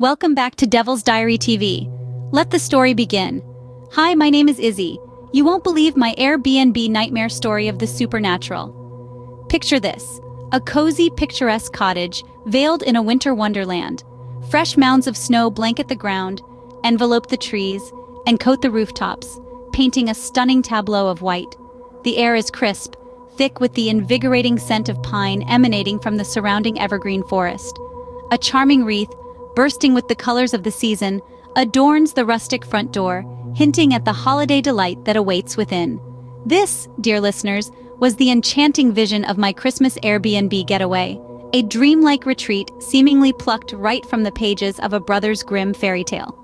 Welcome back to Devil's Diary TV. Let the story begin. Hi, my name is Izzy. You won't believe my Airbnb nightmare story of the supernatural. Picture this: a cozy, picturesque cottage veiled in a winter wonderland. Fresh mounds of snow blanket the ground, envelope the trees, and coat the rooftops, painting a stunning tableau of white. The air is crisp, thick with the invigorating scent of pine emanating from the surrounding evergreen forest. A charming wreath, bursting with the colors of the season, adorns the rustic front door, hinting at the holiday delight that awaits within. This, dear listeners, was the enchanting vision of my Christmas Airbnb getaway, a dreamlike retreat seemingly plucked right from the pages of a Brothers Grimm fairy tale.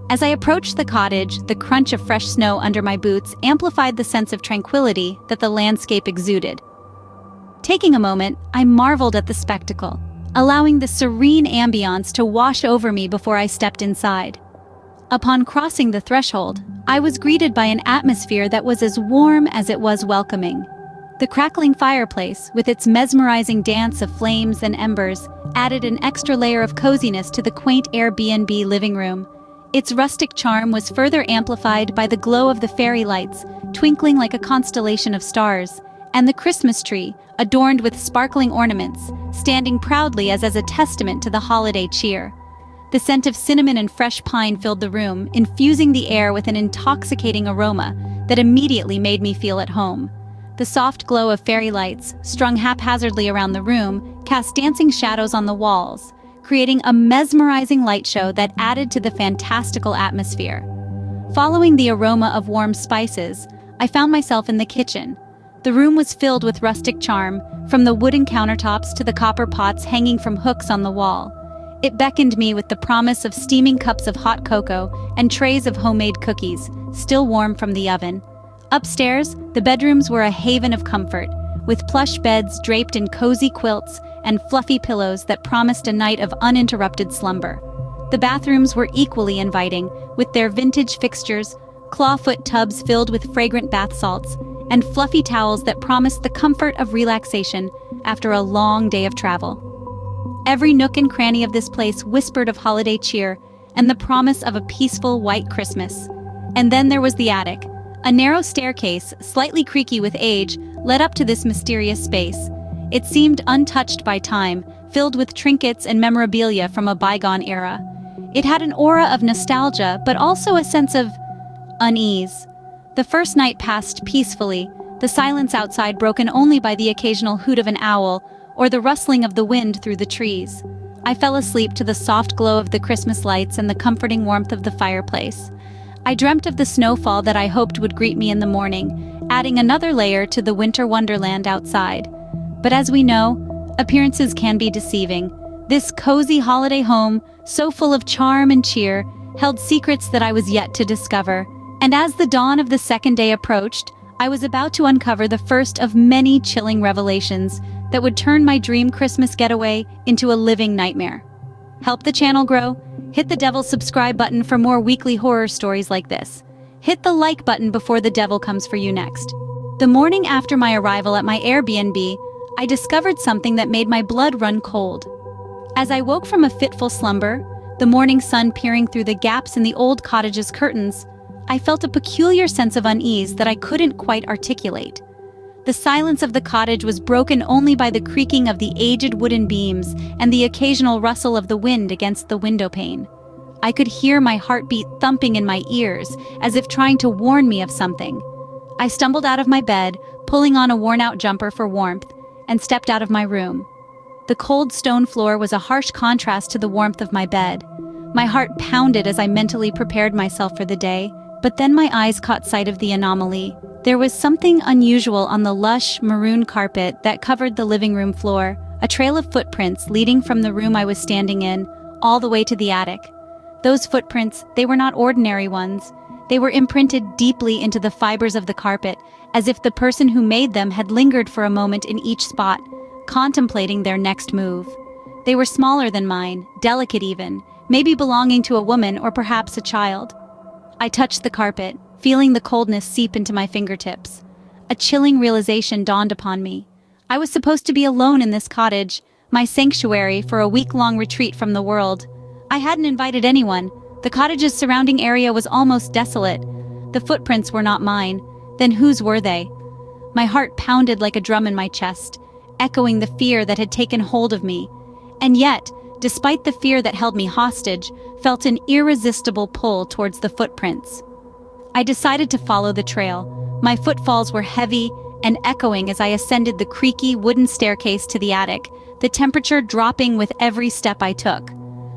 As I approached the cottage, the crunch of fresh snow under my boots amplified the sense of tranquility that the landscape exuded. Taking a moment, I marveled at the spectacle, allowing the serene ambiance to wash over me before I stepped inside. Upon crossing the threshold, I was greeted by an atmosphere that was as warm as it was welcoming. The crackling fireplace, with its mesmerizing dance of flames and embers, added an extra layer of coziness to the quaint Airbnb living room. Its rustic charm was further amplified by the glow of the fairy lights, twinkling like a constellation of stars, and the Christmas tree, adorned with sparkling ornaments, standing proudly as a testament to the holiday cheer. The scent of cinnamon and fresh pine filled the room, infusing the air with an intoxicating aroma that immediately made me feel at home. The soft glow of fairy lights, strung haphazardly around the room, cast dancing shadows on the walls, creating a mesmerizing light show that added to the fantastical atmosphere. Following the aroma of warm spices, I found myself in the kitchen. The room was filled with rustic charm, from the wooden countertops to the copper pots hanging from hooks on the wall. It beckoned me with the promise of steaming cups of hot cocoa and trays of homemade cookies, still warm from the oven. Upstairs, the bedrooms were a haven of comfort, with plush beds draped in cozy quilts and fluffy pillows that promised a night of uninterrupted slumber. The bathrooms were equally inviting, with their vintage fixtures, clawfoot tubs filled with fragrant bath salts, and fluffy towels that promised the comfort of relaxation after a long day of travel. Every nook and cranny of this place whispered of holiday cheer and the promise of a peaceful white Christmas. And then there was the attic. A narrow staircase, slightly creaky with age, led up to this mysterious space. It seemed untouched by time, filled with trinkets and memorabilia from a bygone era. It had an aura of nostalgia, but also a sense of unease. The first night passed peacefully, the silence outside broken only by the occasional hoot of an owl or the rustling of the wind through the trees. I fell asleep to the soft glow of the Christmas lights and the comforting warmth of the fireplace. I dreamt of the snowfall that I hoped would greet me in the morning, adding another layer to the winter wonderland outside. But as we know, appearances can be deceiving. This cozy holiday home, so full of charm and cheer, held secrets that I was yet to discover. And as the dawn of the second day approached, I was about to uncover the first of many chilling revelations that would turn my dream Christmas getaway into a living nightmare. Help the channel grow? Hit the devil subscribe button for more weekly horror stories like this. Hit the like button before the devil comes for you next. The morning after my arrival at my Airbnb, I discovered something that made my blood run cold. As I woke from a fitful slumber, the morning sun peering through the gaps in the old cottage's curtains, I felt a peculiar sense of unease that I couldn't quite articulate. The silence of the cottage was broken only by the creaking of the aged wooden beams and the occasional rustle of the wind against the window pane. I could hear my heartbeat thumping in my ears, as if trying to warn me of something. I stumbled out of my bed, pulling on a worn-out jumper for warmth, and stepped out of my room. The cold stone floor was a harsh contrast to the warmth of my bed. My heart pounded as I mentally prepared myself for the day, but then my eyes caught sight of the anomaly. There was something unusual on the lush, maroon carpet that covered the living room floor, a trail of footprints leading from the room I was standing in, all the way to the attic. Those footprints, they were not ordinary ones. They were imprinted deeply into the fibers of the carpet, as if the person who made them had lingered for a moment in each spot, contemplating their next move. They were smaller than mine, delicate even, maybe belonging to a woman or perhaps a child. I touched the carpet, feeling the coldness seep into my fingertips. A chilling realization dawned upon me. I was supposed to be alone in this cottage, my sanctuary for a week-long retreat from the world. I hadn't invited anyone. The cottage's surrounding area was almost desolate. The footprints were not mine. Then whose were they? My heart pounded like a drum in my chest, echoing the fear that had taken hold of me. And yet, despite the fear that held me hostage, felt an irresistible pull towards the footprints. I decided to follow the trail. My footfalls were heavy and echoing as I ascended the creaky wooden staircase to the attic, the temperature dropping with every step I took.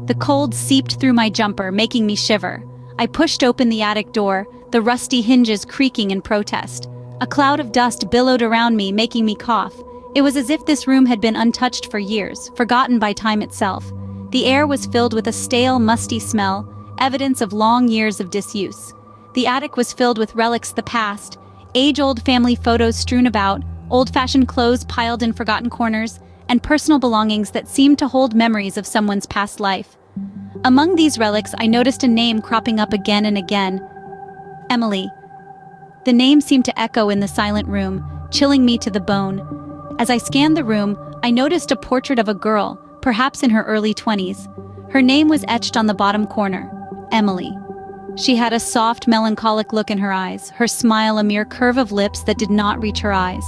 The cold seeped through my jumper, making me shiver. I pushed open the attic door, the rusty hinges creaking in protest. A cloud of dust billowed around me, making me cough. It was as if this room had been untouched for years, forgotten by time itself. The air was filled with a stale, musty smell, evidence of long years of disuse. The attic was filled with relics of the past, age-old family photos strewn about, old-fashioned clothes piled in forgotten corners, and personal belongings that seemed to hold memories of someone's past life. Among these relics, I noticed a name cropping up again and again. Emily. The name seemed to echo in the silent room, chilling me to the bone. As I scanned the room, I noticed a portrait of a girl, perhaps in her early 20s. Her name was etched on the bottom corner, Emily. She had a soft, melancholic look in her eyes, her smile a mere curve of lips that did not reach her eyes.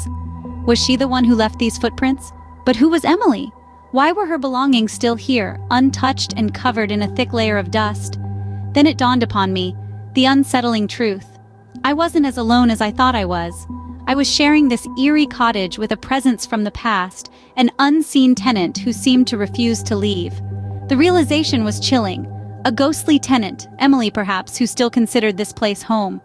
Was she the one who left these footprints? But who was Emily? Why were her belongings still here, untouched and covered in a thick layer of dust? Then it dawned upon me, the unsettling truth. I wasn't as alone as I thought I was. I was sharing this eerie cottage with a presence from the past, an unseen tenant who seemed to refuse to leave. The realization was chilling. A ghostly tenant, Emily perhaps, who still considered this place home.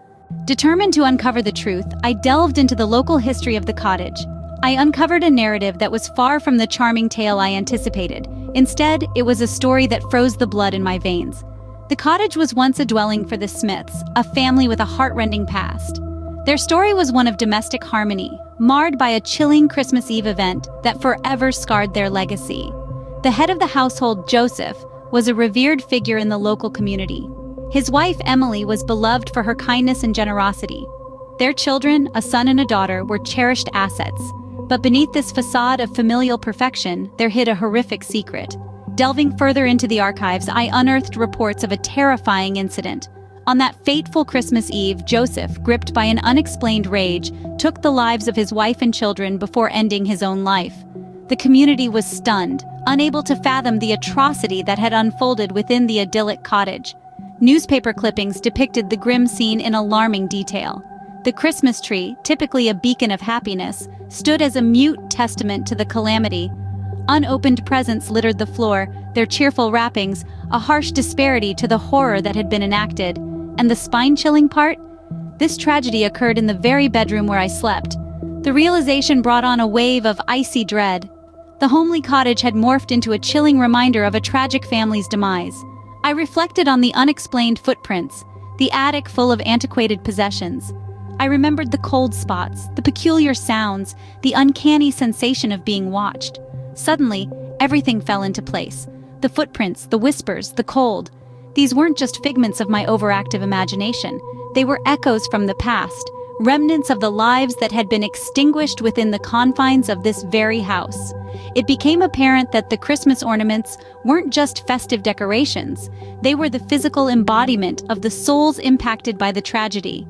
Determined to uncover the truth, I delved into the local history of the cottage. I uncovered a narrative that was far from the charming tale I anticipated. Instead, it was a story that froze the blood in my veins. The cottage was once a dwelling for the Smiths, a family with a heart-rending past. Their story was one of domestic harmony, marred by a chilling Christmas Eve event that forever scarred their legacy. The head of the household, Joseph, was a revered figure in the local community. His wife, Emily, was beloved for her kindness and generosity. Their children, a son and a daughter, were cherished assets. But beneath this facade of familial perfection, there hid a horrific secret. Delving further into the archives, I unearthed reports of a terrifying incident. On that fateful Christmas Eve, Joseph, gripped by an unexplained rage, took the lives of his wife and children before ending his own life. The community was stunned, unable to fathom the atrocity that had unfolded within the idyllic cottage. Newspaper clippings depicted the grim scene in alarming detail. The Christmas tree, typically a beacon of happiness, stood as a mute testament to the calamity. Unopened presents littered the floor, their cheerful wrappings, a harsh disparity to the horror that had been enacted. And the spine-chilling part? This tragedy occurred in the very bedroom where I slept. The realization brought on a wave of icy dread. The homely cottage had morphed into a chilling reminder of a tragic family's demise. I reflected on the unexplained footprints, the attic full of antiquated possessions. I remembered the cold spots, the peculiar sounds, the uncanny sensation of being watched. Suddenly, everything fell into place. The footprints, the whispers, the cold. These weren't just figments of my overactive imagination. They were echoes from the past, remnants of the lives that had been extinguished within the confines of this very house. It became apparent that the Christmas ornaments weren't just festive decorations. They were the physical embodiment of the souls impacted by the tragedy.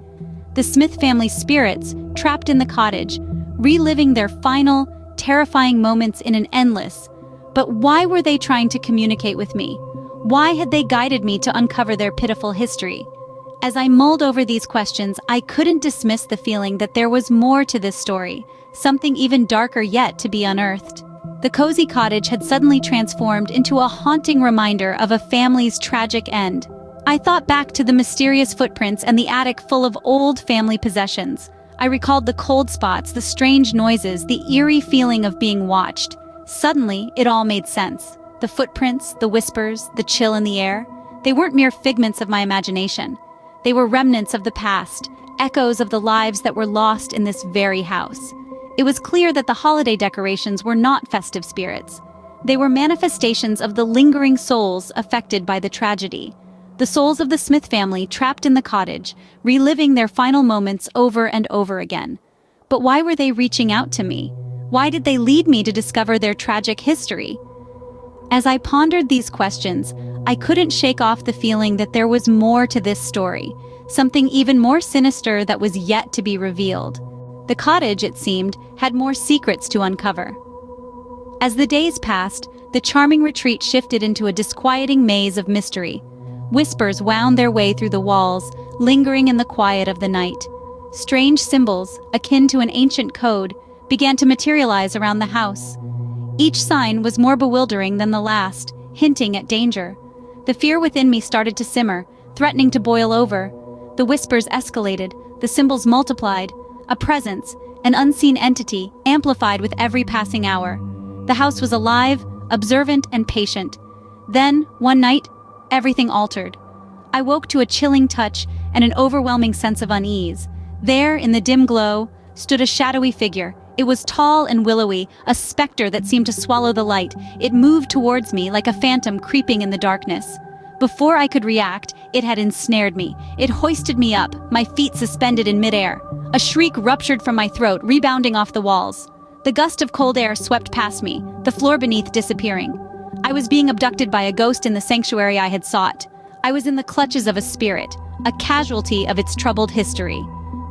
The Smith family spirits, trapped in the cottage, reliving their final, terrifying moments in an endless. But why were they trying to communicate with me? Why had they guided me to uncover their pitiful history? As I mulled over these questions, I couldn't dismiss the feeling that there was more to this story, something even darker yet to be unearthed. The cozy cottage had suddenly transformed into a haunting reminder of a family's tragic end. I thought back to the mysterious footprints and the attic full of old family possessions. I recalled the cold spots, the strange noises, the eerie feeling of being watched. Suddenly, it all made sense. The footprints, the whispers, the chill in the air, they weren't mere figments of my imagination. They were remnants of the past, echoes of the lives that were lost in this very house. It was clear that the holiday decorations were not festive spirits. They were manifestations of the lingering souls affected by the tragedy. The souls of the Smith family trapped in the cottage, reliving their final moments over and over again. But why were they reaching out to me? Why did they lead me to discover their tragic history? As I pondered these questions, I couldn't shake off the feeling that there was more to this story, something even more sinister that was yet to be revealed. The cottage, it seemed, had more secrets to uncover. As the days passed, the charming retreat shifted into a disquieting maze of mystery. Whispers wound their way through the walls, lingering in the quiet of the night. Strange symbols, akin to an ancient code, began to materialize around the house. Each sign was more bewildering than the last, hinting at danger. The fear within me started to simmer, threatening to boil over. The whispers escalated, the symbols multiplied. A presence, an unseen entity, amplified with every passing hour. The house was alive, observant, and patient. Then, one night, everything altered. I woke to a chilling touch and an overwhelming sense of unease. There, in the dim glow, stood a shadowy figure. It was tall and willowy, a specter that seemed to swallow the light. It moved towards me like a phantom creeping in the darkness. Before I could react, it had ensnared me. It hoisted me up, my feet suspended in midair. A shriek ruptured from my throat, rebounding off the walls. The gust of cold air swept past me, the floor beneath disappearing. I was being abducted by a ghost in the sanctuary I had sought. I was in the clutches of a spirit, a casualty of its troubled history.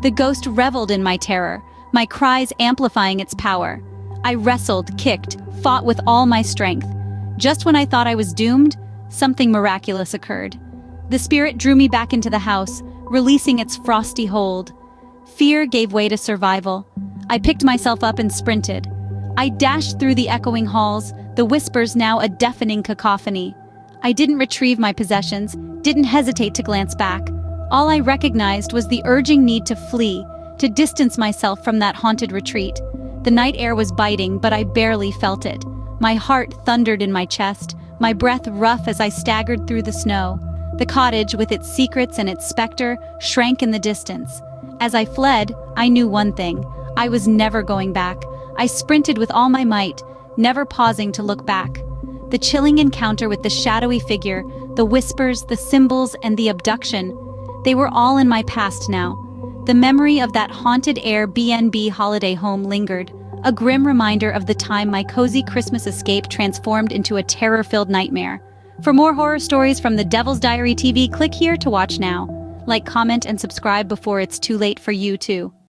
The ghost reveled in my terror, my cries amplifying its power. I wrestled, kicked, fought with all my strength. Just when I thought I was doomed, something miraculous occurred. The spirit drew me back into the house, releasing its frosty hold. Fear gave way to survival. I picked myself up and sprinted. I dashed through the echoing halls, the whispers now a deafening cacophony. I didn't retrieve my possessions, didn't hesitate to glance back. All I recognized was the urging need to flee, to distance myself from that haunted retreat. The night air was biting, but I barely felt it. My heart thundered in my chest, my breath rough as I staggered through the snow. The cottage, with its secrets and its specter, shrank in the distance. As I fled, I knew one thing. I was never going back. I sprinted with all my might, never pausing to look back. The chilling encounter with the shadowy figure, the whispers, the symbols, and the abduction, they were all in my past now. The memory of that haunted Airbnb holiday home lingered, a grim reminder of the time my cozy Christmas escape transformed into a terror-filled nightmare. For more horror stories from the Devil's Diary TV, click here to watch now. Like, comment, and subscribe before it's too late for you too.